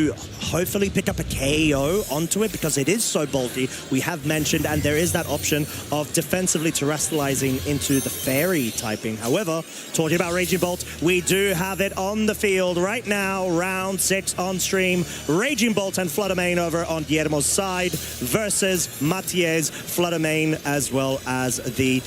to hopefully pick up a KO onto it because it is so bulky. We have mentioned, and there is that option of defensively terrestrializing into the fairy typing. However, talking about Raging Bolt, we do have it on the field right now. Round 6 on stream. Raging Bolt and Flutter Mane over on Guillermo's side versus Matthieu's Flutter Mane as well as the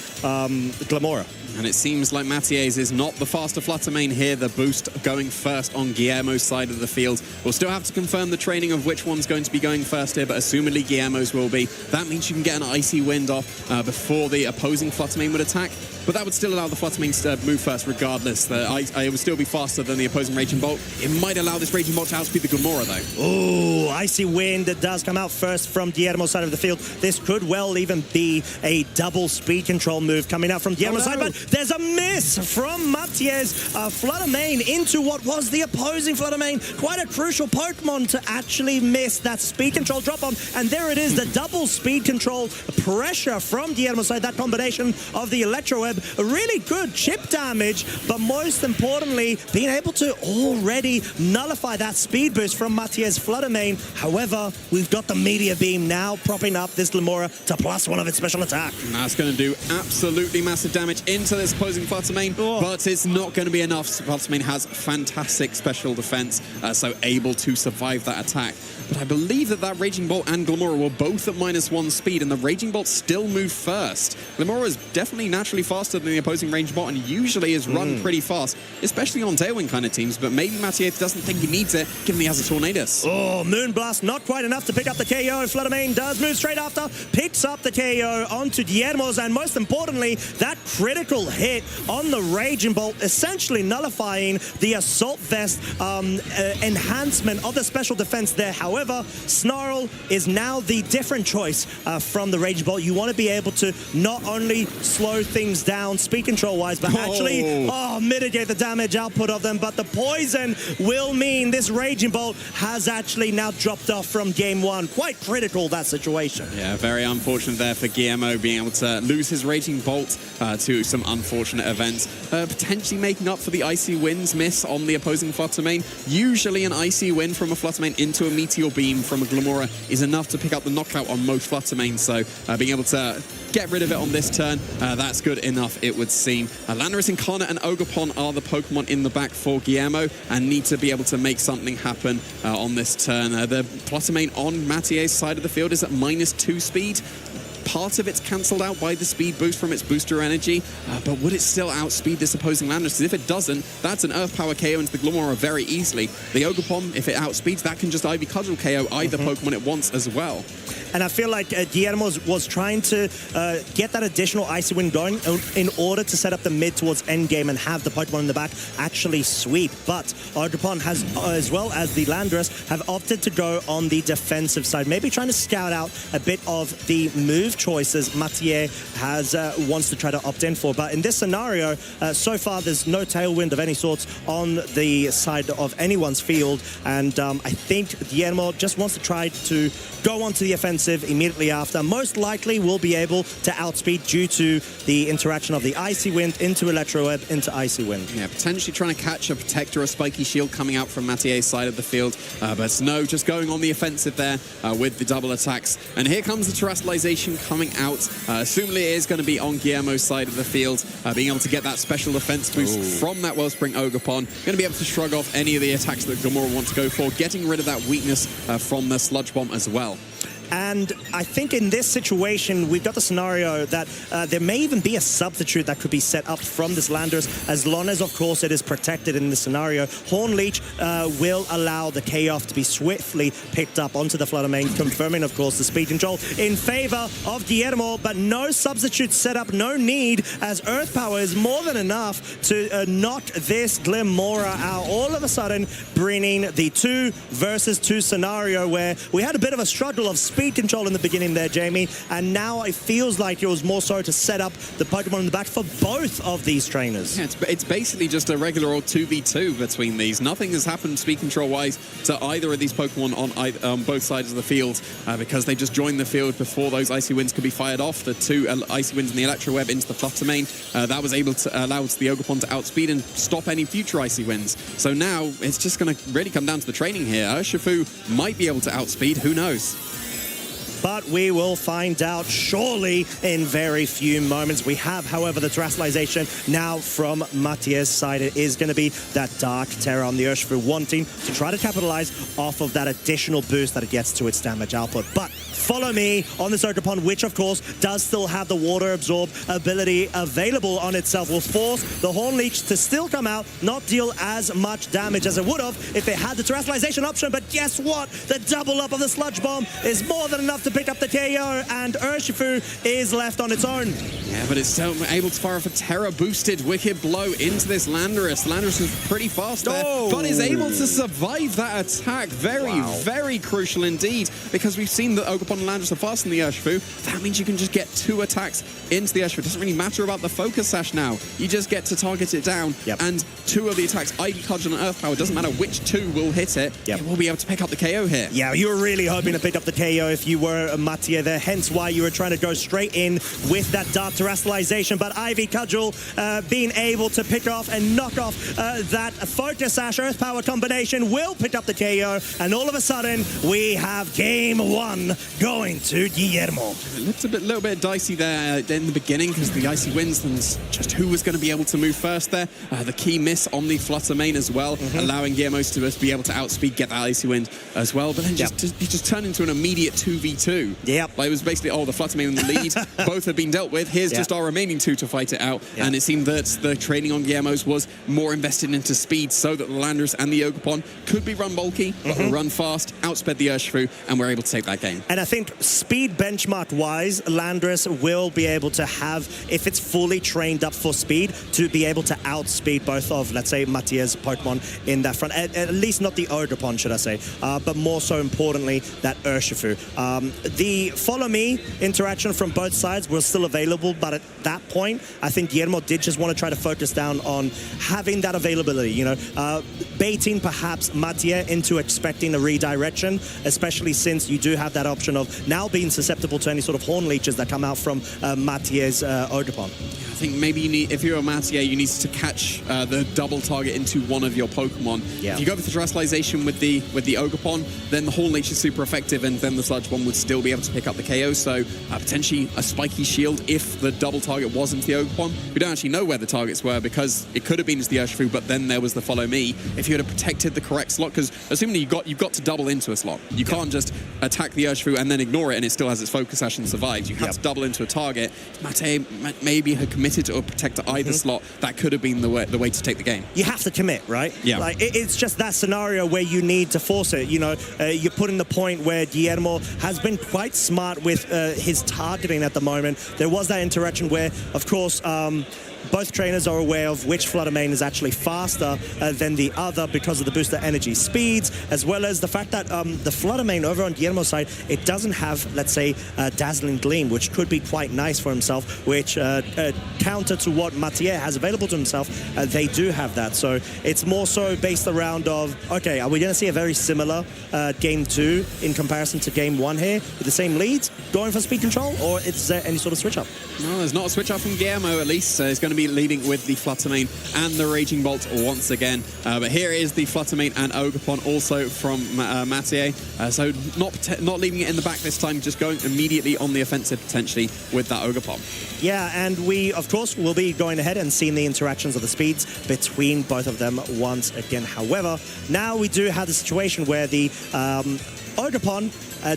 Glamora. And it seems like Matthieu's is not the faster Flutter Mane here. The boost going first on Guillermo's side of the field. We'll still have to confirm the training of which one's going to be going first here, but assumedly Guillermo's will be. That means you can get an Icy Wind off before the opposing Flutter Mane would attack. But that would still allow the Flutter Mane to move first regardless. It would still be faster than the opposing Raging Bolt. It might allow this Raging Bolt to outspeed the Glamora though. Oh, Icy Wind that does come out first from Guillermo's side of the field. This could well even be a double speed control move coming out from Guillermo's side, but there's a miss from Matthieu's Flutter Mane into what was the opposing Flutter Mane. Quite a crucial Pokemon to actually miss that speed control drop on. And there it is, the double speed control pressure from Guillermo's side. That combination of the Electro Web, a really good chip damage, but most importantly, being able to already nullify that speed boost from Matthieu's Flutter Mane. However, we've got the Meteor Beam now propping up this Glamora to +1 of its special attack. And that's going to do absolutely massive damage into this opposing Flutter Mane, but it's not going to be enough. Flutter Mane has fantastic special defense, so able to survive that attack. But I believe that Raging Bolt and Glamora were both at -1 speed, and the Raging Bolt still moved first. Glamora is definitely naturally faster than the opposing Raging Bolt, and usually is run pretty fast, especially on Tailwind kind of teams, but maybe Mathieu doesn't think he needs it, given he has a Tornadus. Oh, Moonblast, not quite enough to pick up the KO. Flutter Mane does move straight after, picks up the KO onto Guillermo's, and most importantly, that critical hit on the Raging Bolt, essentially nullifying the Assault Vest enhancement of the special defense there. However, Snarl is now the different choice from the Raging Bolt. You want to be able to not only slow things down speed control-wise, but actually mitigate the damage output of them. But the poison will mean this Raging Bolt has actually now dropped off from game 1. Quite critical, that situation. Yeah, very unfortunate there for Guillermo, being able to lose his Raging Bolt to some unfortunate events. Potentially making up for the Icy Winds miss on the opposing Flutter Mane. Usually an Icy Wind from a Flutter Mane into a Meteor Beam from a Glamora is enough to pick up the knockout on most Flutter Manes, so being able to get rid of it on this turn, that's good enough, it would seem. Landorus Incarnate and Ogerpon are the Pokemon in the back for Guillermo and need to be able to make something happen on this turn. The Flutter Mane on Matthieu's side of the field is at -2 speed. Part of it's cancelled out by the speed boost from its booster energy, but would it still outspeed this opposing Landorus? Because if it doesn't, that's an Earth Power KO into the Glamora very easily. The Ogerpon, if it outspeeds, that can just Ivy Cudgel KO either Pokemon it wants as well. And I feel like Guillermo was trying to get that additional Icy Wind going in order to set up the mid towards endgame and have the Pokemon in the back actually sweep. But Ogerpon has, as well as the Landorus, have opted to go on the defensive side, maybe trying to scout out a bit of the move choices Matthieu has wants to try to opt in for. But in this scenario, so far there's no Tailwind of any sorts on the side of anyone's field, and I think Guillermo just wants to try to go onto the offensive immediately after. Most likely will be able to outspeed due to the interaction of the Icy Wind into Electro Web into Icy Wind. Yeah, potentially trying to catch a Protect or a Spiky Shield coming out from Matthieu's side of the field, but no, just going on the offensive there with the double attacks. And here comes the Terrestrialization coming out. Assumably it is going to be on Guillermo's side of the field, being able to get that special defense boost from that Wellspring Ogerpon. Going to be able to shrug off any of the attacks that Glamora wants to go for, getting rid of that weakness from the Sludge Bomb as well. And I think in this situation, we've got the scenario that there may even be a substitute that could be set up from this Landorus, as long as, of course, it is protected in this scenario. Horn Leech will allow the K-Off to be swiftly picked up onto the Flutter Mane, confirming, of course, the speed control in favor of Guillermo, but no substitute set up, no need, as Earth Power is more than enough to knock this Glamora out. All of a sudden, bringing the 2 versus 2 scenario where we had a bit of a struggle of speed speed control in the beginning there, Jamie, and now it feels like it was more so to set up the Pokemon in the back for both of these trainers. Yeah, it's basically just a regular old 2v2 between these. Nothing has happened speed control-wise to either of these Pokemon on both sides of the field because they just joined the field before those Icy Winds could be fired off. The two Icy Winds and the Electro Web into the Flutter Mane. That was able to allow the Ogerpon to outspeed and stop any future Icy Winds. So now it's just going to really come down to the training here. Urshifu might be able to outspeed. Who knows? But we will find out surely in very few moments. We have, however, the Terrestrialization now from Matthieu's side. It is going to be that Dark Terror on the Urshifu, wanting to try to capitalize off of that additional boost that it gets to its damage output. But follow me on this Ogerpon, which of course does still have the Water Absorb ability available on itself, will force the Horn Leech to still come out, not deal as much damage as it would have if it had the Terrestrialization option. But guess what? The double up of the Sludge Bomb is more than enough to pick up the KO, and Urshifu is left on its own. Yeah, but it's still able to fire off a Terror-boosted Wicked Blow into this Landorus. Landorus is pretty fast there, but is able to survive that attack. Very crucial indeed, because we've seen that Ogerpon and Landorus are fast in the Urshifu. That means you can just get 2 attacks into the Urshifu. It doesn't really matter about the Focus Sash now. You just get to target it down, and 2 of the attacks, Ivy Cudgel and Earth Power, doesn't matter which 2 will hit it, it will be able to pick up the KO here. Yeah, you were really hoping to pick up the KO if you were Matthieu there, hence why you were trying to go straight in with that Dark Terrestrialization. But Ivy Cudgel being able to pick off and knock off that Focus Sash Earth Power combination will pick up the KO, and all of a sudden we have game 1 going to Guillermo. It looked a little bit dicey there in the beginning because the Icy Winds and just who was going to be able to move first there. The key miss on the Flutter Mane as well, allowing Guillermo to be able to outspeed, get that Icy Wind as well. But then he just turned into an immediate 2v2. Like it was basically, the Flutter Mane in the lead. Both have been dealt with. Here's just our remaining 2 to fight it out. And it seemed that the training on Guillermo's was more invested into speed so that the Landorus and the Ogerpon could be run bulky, but run fast, outsped the Urshifu, and we're able to take that game. And I think speed benchmark-wise, Landorus will be able to have, if it's fully trained up for speed, to be able to outspeed both of, let's say, Matthieu's Pokemon in that front. At least not the Ogerpon, should I say, but more so importantly, that Urshifu. The follow me interaction from both sides was still available, but at that point, I think Guillermo did just want to try to focus down on having that availability, you know, baiting perhaps Matthieu into expecting a redirection, especially since you do have that option of now being susceptible to any sort of Horn Leeches that come out from Matthieu's Ogerpon. I think maybe you need, if you're a Matthieu, you need to catch the double target into one of your Pokemon. If you go with the Terrestrialization with the Ogerpon, then the Horn Leech is super effective, and then the Sludge Bomb would still be able to pick up the KO. So potentially a spiky shield if the double target wasn't the Ogerpon. We don't actually know where the targets were because it could have been the Urshifu, but then there was the Follow Me. If you had protected the correct slot, because assuming you've got to double into a slot, you can't just attack the Urshifu and then ignore it and it still has its Focus Sash and survives. You have to double into a target. Matthieu maybe had committed to protect either slot. That could have been the way to take the game. You have to commit, right? Yeah. Like it's just that scenario where you need to force it. You know, you're putting the point where Guillermo has been quite smart with his targeting at the moment. There was that interaction where, of course, both trainers are aware of which Flutter Mane is actually faster than the other because of the booster energy speeds, as well as the fact that the Flutter Mane over on Guillermo's side, it doesn't have, let's say, Dazzling Gleam, which could be quite nice for himself, which counter to what Matthieu has available to himself, they do have that. So it's more so based around of, okay, are we going to see a very similar game 2 in comparison to game 1 here with the same leads going for speed control, or is there any sort of switch up? No, there's not a switch up from Guillermo, at least. He's going to be leading with the Flutter Mane and the Raging Bolt once again. But here is the Flutter Mane and Ogerpon also from Matthieu. So not leaving it in the back this time, just going immediately on the offensive potentially with that Ogerpon. Yeah, and we, of course, will be going ahead and seeing the interactions of the speeds between both of them once again. However, now we do have the situation where the Ogerpon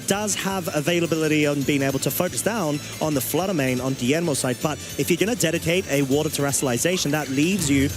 does have availability on being able to focus down on the Flutter Mane on Guillermo's side, but if you're going to dedicate a Water Terrestrialization, that leaves you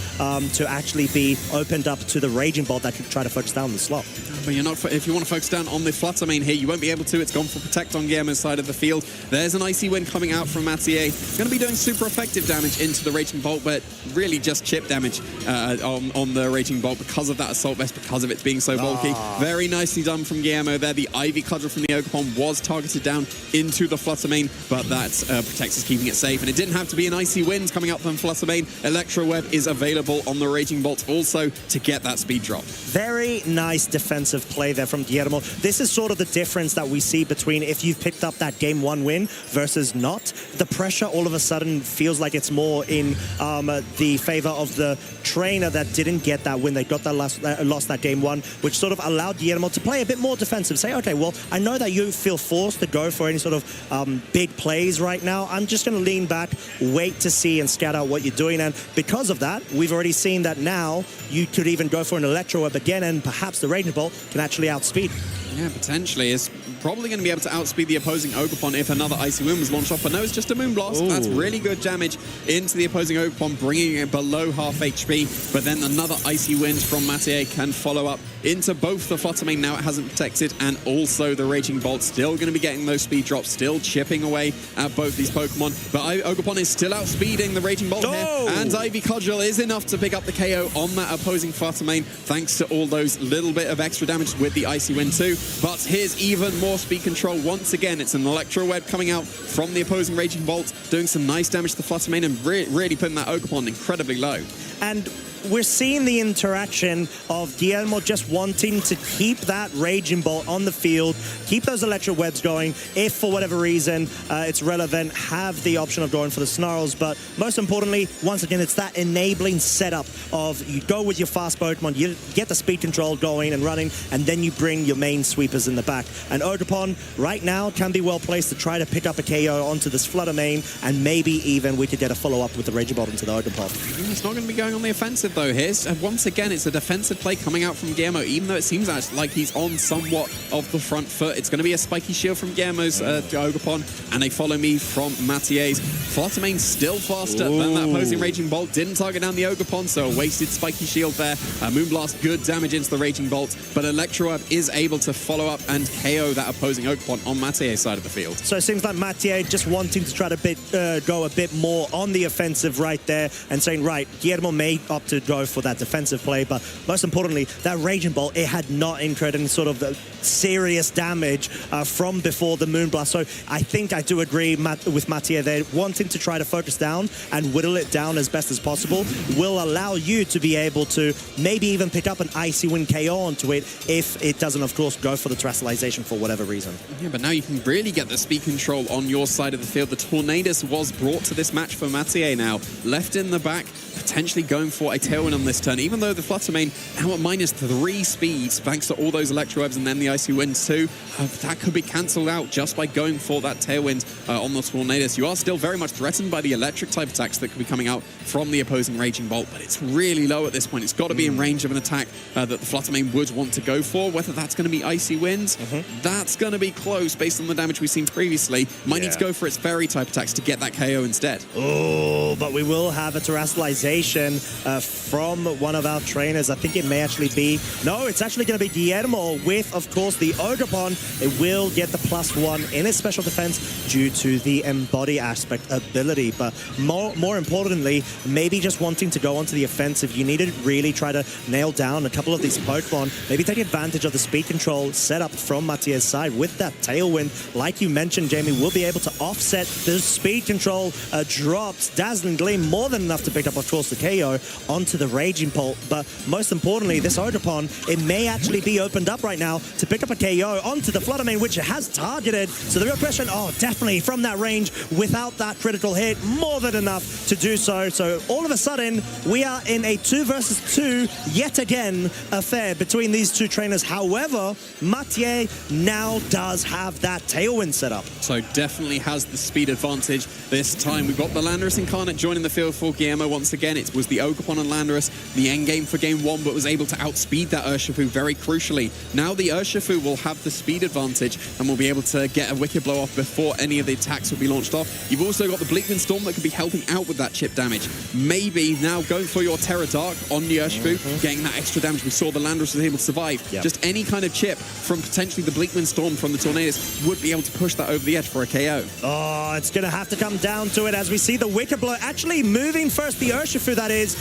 to actually be opened up to the Raging Bolt that could try to focus down the slot. But you're not. If you want to focus down on the Flutter Mane here, you won't be able to. It's gone for Protect on Guillermo's side of the field. There's an Icy Wind coming out from Matthieu. Going to be doing super effective damage into the Raging Bolt, but really just chip damage on the Raging Bolt because of that Assault Vest, because of it being so bulky. Very nicely done from Guillermo there. The Ivy Cudgel from the Ogerpon was targeted down into the Fluttermane, but that Protector's keeping it safe. And it didn't have to be an Icy Wind coming up from Fluttermane. Electro Web is available on the Raging Bolt also to get that speed drop. Very nice defensive play there from Guillermo. This is sort of the difference that we see between if you've picked up that game 1 win versus not. The pressure all of a sudden feels like it's more in the favor of the trainer that didn't get that win. They got that lost that game 1, which sort of allowed Guillermo to play a bit more defensive. Say, okay, well, I know that you feel forced to go for any sort of big plays right now. I'm just going to lean back, wait to see and scout out what you're doing. And because of that, we've already seen that now you could even go for an Electro Web again, and perhaps the Raging Bolt can actually outspeed. Yeah, potentially. It's probably going to be able to outspeed the opposing Ogerpon if another Icy Wind was launched off. But no, it's just a Moonblast. Ooh. That's really good damage into the opposing Ogerpon, bringing it below half HP. But then another Icy Wind from Matthieu can follow up into both the Fluttermane. Now it hasn't protected, and also the Raging Bolt still going to be getting those speed drops, still chipping away at both these Pokemon. But Ogerpon is still outspeeding the Raging Bolt here, and Ivy Cudgel is enough to pick up the KO on that opposing Fluttermane, thanks to all those little bit of extra damage with the Icy Wind too. But here's even more speed control. Once again, it's an Electro Web coming out from the opposing Raging Bolt, doing some nice damage to the Fluttermane and really putting that Ogerpon incredibly low. And we're seeing the interaction of Guillermo just wanting to keep that Raging Bolt on the field, keep those Electro Webs going. If for whatever reason it's relevant, have the option of going for the Snarls. But most importantly, once again, it's that enabling setup of you go with your fast Pokemon, you get the speed control going and running, and then you bring your main sweepers in the back. And Ogerpon right now can be well placed to try to pick up a KO onto this Fluttermane, and maybe even we could get a follow-up with the Raging Bolt into the Ogerpon. It's not going to be going on the offensive though here. Once again, it's a defensive play coming out from Guillermo, even though it seems like he's on somewhat of the front foot. It's going to be a spiky shield from Guillermo's Ogerpon, and a follow me from Matthieu's. Fluttermane still faster than that opposing Raging Bolt. Didn't target down the Ogerpon, so a wasted spiky shield there. Moonblast, good damage into the Raging Bolt, but Electro Web is able to follow up and KO that opposing Ogerpon on Matthieu's side of the field. So it seems like Matthieu just wanting to try to go a bit more on the offensive right there, and saying, right, Guillermo may opt to go for that defensive play, but most importantly, that Raging Bolt, it had not incurred any sort of serious damage from before the Moonblast. So I think I do agree with Matthieu there. Wanting to try to focus down and whittle it down as best as possible will allow you to be able to maybe even pick up an Icy Wind KO onto it if it doesn't, of course, go for the Terrestrialization for whatever reason. Yeah, but now you can really get the speed control on your side of the field. The Tornadus was brought to this match for Matthieu now. Left in the back, potentially going for a Tailwind on this turn, even though the Fluttermane now at -3 speeds, thanks to all those Electro Webs and then the Icy Winds too. That could be cancelled out just by going for that Tailwind on the Tornadus. You are still very much threatened by the electric type attacks that could be coming out from the opposing Raging Bolt, but it's really low at this point. It's got to be in range of an attack that the Fluttermane would want to go for. Whether that's going to be Icy Winds, that's going to be close based on the damage we've seen previously. Might need to go for its Fairy type attacks to get that KO instead. Oh, but we will have a Terrestrialization from one of our trainers. I think it may actually be... No, it's actually going to be Guillermo with, of course, the Ogerpon. It will get the +1 in its special defense due to the Embody aspect ability. But more importantly, maybe just wanting to go onto the offensive, you need to really try to nail down a couple of these Pokemon. Maybe take advantage of the speed control setup from Matthieu's side with that Tailwind. Like you mentioned, Jamie, we'll be able to offset the speed control drops. Dazzling Gleam, more than enough to pick up, of course, the KO onto the Raging Bolt. But most importantly, this Ogerpon, it may actually be opened up right now to pick up a KO onto the Fluttermane, which it has targeted. So the real question, definitely from that range, without that critical hit, more than enough to do so. So all of a sudden, we are in a 2 versus 2, yet again, affair between these two trainers. However, Matthieu now does have that Tailwind setup. So definitely has the speed advantage this time. We've got the Landorus Incarnate joining the field for Guillermo once again. It was the Ogerpon and Landorus, the endgame for game 1, but was able to outspeed that Urshifu very crucially. Now the Urshifu will have the speed advantage and will be able to get a Wicked Blow off before any of the attacks will be launched off. You've also got the Bleakwind Storm that could be helping out with that chip damage. Maybe now going for your Terra Dark on the Urshifu, getting that extra damage. We saw the Landorus was able to survive. Just any kind of chip from potentially the Bleakwind Storm from the Tornadus would be able to push that over the edge for a KO. Oh, it's going to have to come down to it as we see the Wicked Blow actually moving first, the Urshifu that is,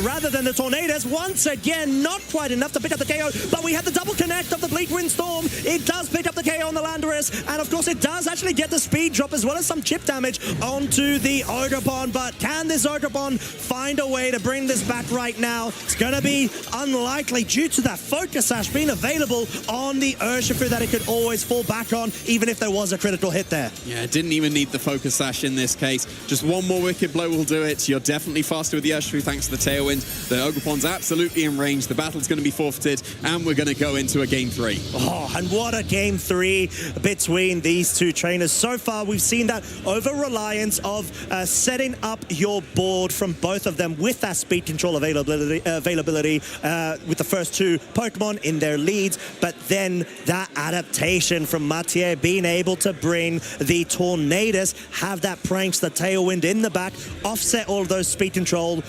rather than the Tornadoes. Once again, not quite enough to pick up the KO, but we had the double connect of the Bleak Windstorm. It does pick up the KO on the Landorus, and of course it does actually get the speed drop as well as some chip damage onto the Ogerpon. But can this Ogerpon find a way to bring this back right now? It's going to be unlikely due to that Focus Sash being available on the Urshifu that it could always fall back on, even if there was a critical hit there. Yeah, didn't even need the Focus Sash in this case. Just one more Wicked Blow will do it. You're definitely faster with the Urshifu thanks to the Tailwind. The Ogerpon's absolutely in range. The battle's going to be forfeited, and we're going to go into a Game 3. Oh, and what a Game 3 between these two trainers. So far, we've seen that over-reliance of setting up your board from both of them with that speed control availability with the first two Pokemon in their leads, but then that adaptation from Matthieu being able to bring the Tornadoes, have that Prankster Tailwind in the back, offset all of those speed control,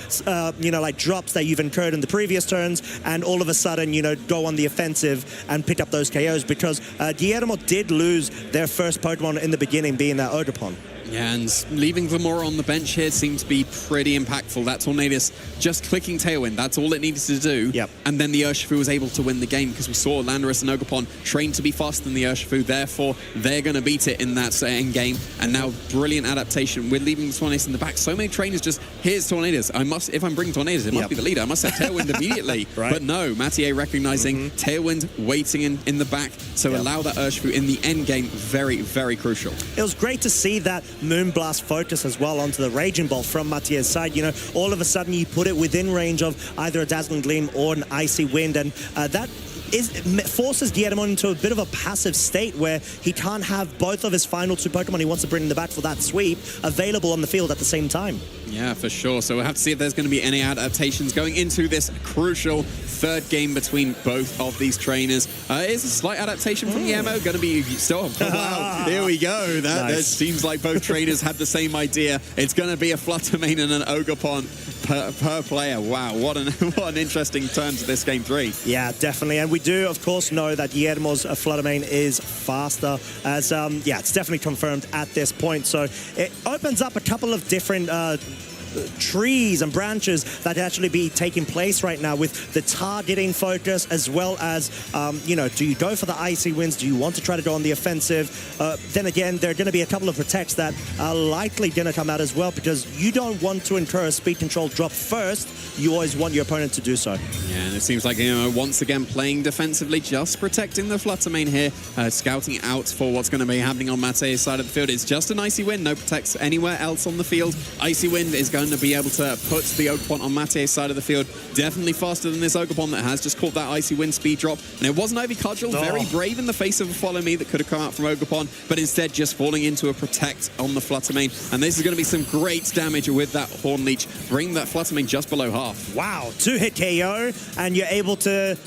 like drops that you've incurred in the previous turns, and all of a sudden, go on the offensive and pick up those KOs, because Guillermo did lose their first Pokemon in the beginning, being that Ogerpon. Yeah, and leaving Glamora on the bench here seemed to be pretty impactful. That Tornadus just clicking Tailwind, that's all it needed to do. Yep. And then the Urshifu was able to win the game because we saw Landorus and Ogerpon trained to be faster than the Urshifu. Therefore, they're going to beat it in that end game. And now, brilliant adaptation. We're leaving the Tornadus in the back. So many trainers just, here's Tornadus. If I'm bringing Tornadus, it must be the leader. I must have Tailwind immediately. Right. But no, Matthieu recognizing Tailwind waiting in the back. So allow that Urshifu in the end game. Very, very crucial. It was great to see that Moonblast focus as well onto the Raging Ball from Matthieu's side. All of a sudden you put it within range of either a Dazzling Gleam or an Icy Wind, and that forces Guillermo into a bit of a passive state where he can't have both of his final two Pokemon he wants to bring in the back for that sweep available on the field at the same time. Yeah, for sure. So we'll have to see if there's going to be any adaptations going into this crucial third game between both of these trainers. Is a slight adaptation from Guillermo going to be still? Wow, here we go. That seems like both trainers had the same idea. It's going to be a Fluttermane and an Ogerpon per player. Wow, what an interesting turn to this Game 3. Yeah, definitely. And we do, of course, know that Guillermo's Fluttermane is faster, as, it's definitely confirmed at this point. So it opens up a couple of different trees and branches that actually be taking place right now with the targeting focus, as well as, do you go for the Icy Winds? Do you want to try to go on the offensive? Then again, there are going to be a couple of protects that are likely going to come out as well, because you don't want to incur a speed control drop first. You always want your opponent to do so. Yeah, and it seems like, once again, playing defensively, just protecting the Fluttermane here, scouting out for what's going to be happening on Matthieu's side of the field. It's just an Icy Wind, no protects anywhere else on the field. Icy Wind is going to be able to put the Ogerpon on Matthieu's side of the field. Definitely faster than this Ogerpon that has just caught that Icy Wind speed drop. And it wasn't Ivy Cudgel, very brave in the face of a Follow Me that could have come out from Ogerpon, but instead just falling into a Protect on the Fluttermane. And this is going to be some great damage with that Horn Leech. Bring that Fluttermane just below half. Wow, 2-hit KO, and you're able to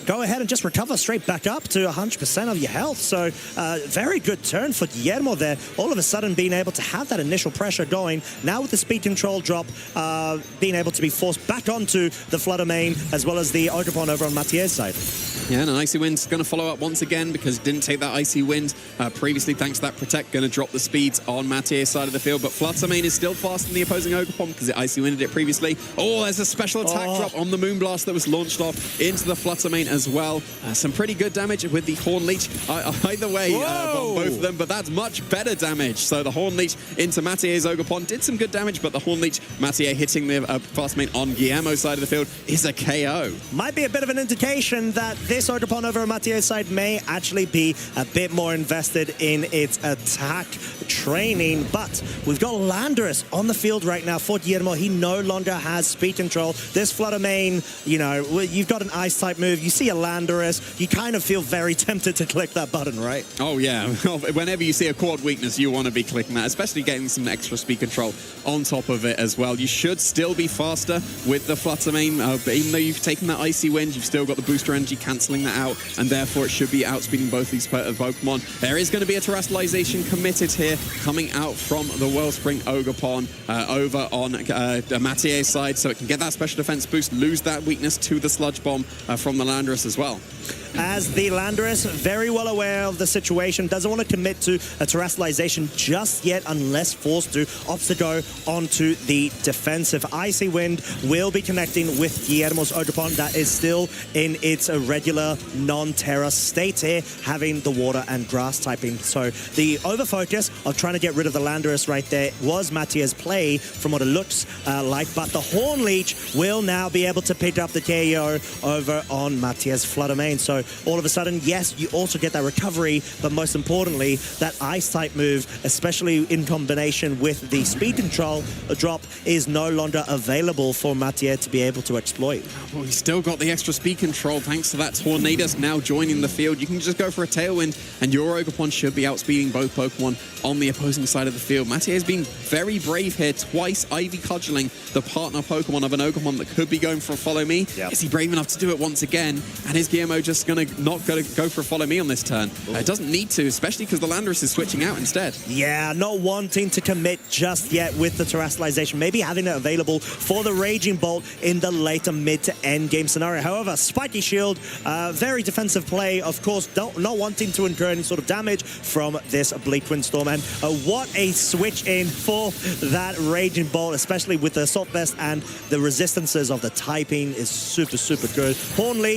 go ahead and just recover straight back up to 100% of your health. So very good turn for Guillermo there. All of a sudden being able to have that initial pressure going. Now with the speed control drop, being able to be forced back onto the Fluttermane, as well as the Ogerpon over on Matthieu's side. Yeah, and an Icy Wind's going to follow up once again because it didn't take that Icy Wind previously thanks to that Protect. Going to drop the speeds on Matthieu's side of the field, but Fluttermane is still faster than the opposing Ogerpon because it Icy Winded it previously. Oh, there's a special attack drop on the Moonblast that was launched off into the Fluttermane as well. Some pretty good damage with the Horn Leech. Either way, both of them, but that's much better damage. So the Horn Leech into Matthieu's Ogerpon did some good damage, but the Horn Leech, Matthieu hitting the Fluttermane on Guillermo's side of the field is a KO. Might be a bit of an indication that this Ogerpon over on Matthieu's side may actually be a bit more invested in its attack training, but we've got Landorus on the field right now for Guillermo. He no longer has speed control. This Fluttermane, you've got an ice type move. You see a Landorus, you kind of feel very tempted to click that button, right? Oh yeah, whenever you see a quad weakness, you want to be clicking that, especially getting some extra speed control on top of it as well. You should still be faster with the Fluttermane, but even though you've taken that Icy Wind, you've still got the booster energy cancelling that out, and therefore it should be outspeeding both these Pokemon. There is going to be a Terrestrialization committed here, coming out from the Wellspring Ogerpon over on Matthieu's side, so it can get that special defense boost, lose that weakness to the Sludge Bomb from the Landorus as well. as the Landorus, very well aware of the situation, doesn't want to commit to a terrestrialization just yet unless forced to, opts to go onto the defensive. Icy Wind will be connecting with Guillermo's Odrapon that is still in its regular non-terra state here, having the water and grass typing. So the overfocus of trying to get rid of the Landorus right there was Matthieu's play from what it looks like, but the Horn Leech will now be able to pick up the KO over on Matthieu's Flutter Mane. So all of a sudden, yes, you also get that recovery, but most importantly, that Ice type move, especially in combination with the speed control drop, is no longer available for Matthieu to be able to exploit. Well, he's still got the extra speed control thanks to that Tornadus now joining the field. You can just go for a Tailwind and your Ogerpon should be outspeeding both Pokemon on the opposing side of the field. Matthieu has been very brave here, twice Ivy cudgeling the partner Pokemon of an Ogerpon that could be going for a Follow Me. Yep. Is he brave enough to do it once again? And is Guillermo just going to not go for a Follow Me on this turn? It doesn't need to, especially because the Landorus is switching out instead. Yeah, not wanting to commit just yet with the terrestrialization, maybe having it available for the Raging Bolt in the later mid to end game scenario. However, Spiky Shield, very defensive play, of course, not wanting to incur any sort of damage from this Bleak Windstorm. And what a switch in for that Raging Bolt, especially with the Assault Vest and the resistances of the typing is super, super good. Horn Leech